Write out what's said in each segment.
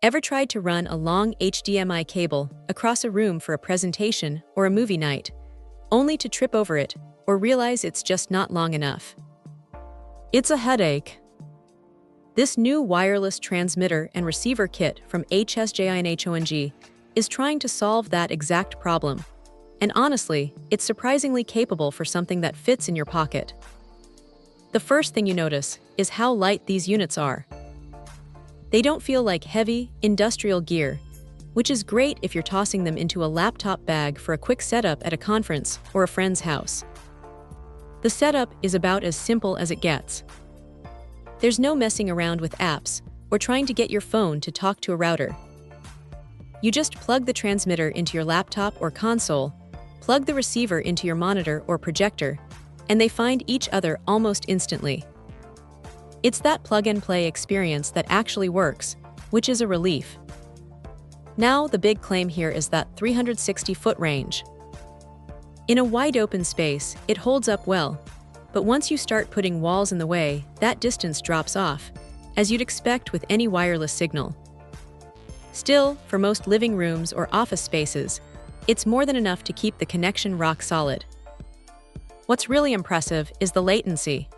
Ever tried to run a long HDMI cable across a room for a presentation or a movie night, only to trip over it or realize it's just not long enough? It's a headache. This new wireless transmitter and receiver kit from HSJINHONG is trying to solve that exact problem. And honestly, it's surprisingly capable for something that fits in your pocket. The first thing you notice is how light these units are. They don't feel like heavy, industrial gear, which is great if you're tossing them into a laptop bag for a quick setup at a conference or a friend's house. The setup is about as simple as it gets. There's no messing around with apps or trying to get your phone to talk to a router. You just plug the transmitter into your laptop or console, plug the receiver into your monitor or projector, and they find each other almost instantly. It's that plug-and-play experience that actually works, which is a relief. Now, the big claim here is that 360-foot range. In a wide-open space, it holds up well, but once you start putting walls in the way, that distance drops off, as you'd expect with any wireless signal. Still, for most living rooms or office spaces, it's more than enough to keep the connection rock solid. What's really impressive is the latency.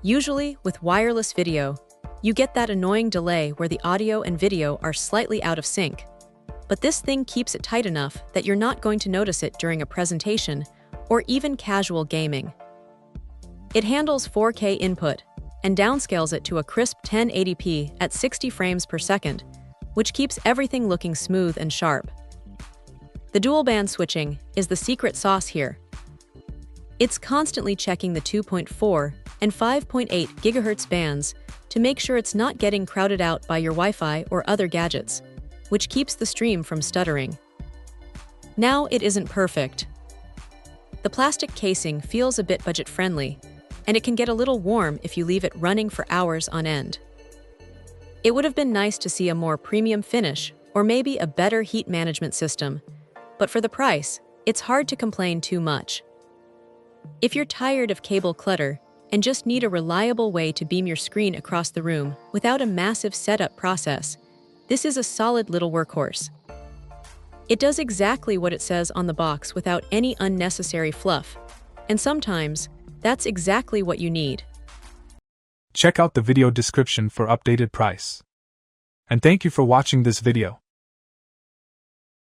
Usually, with wireless video, you get that annoying delay where the audio and video are slightly out of sync. But this thing keeps it tight enough that you're not going to notice it during a presentation or even casual gaming. It handles 4K input and downscales it to a crisp 1080p at 60 frames per second, which keeps everything looking smooth and sharp. The dual-band switching is the secret sauce here. It's constantly checking the 2.4 and 5.8 GHz bands to make sure it's not getting crowded out by your Wi-Fi or other gadgets, which keeps the stream from stuttering. Now, it isn't perfect. The plastic casing feels a bit budget-friendly, and it can get a little warm if you leave it running for hours on end. It would have been nice to see a more premium finish or maybe a better heat management system, but for the price, it's hard to complain too much. If you're tired of cable clutter and just need a reliable way to beam your screen across the room without a massive setup process, this is a solid little workhorse. It does exactly what it says on the box without any unnecessary fluff, and sometimes that's exactly what you need. Check out the video description for updated price. And thank you for watching this video.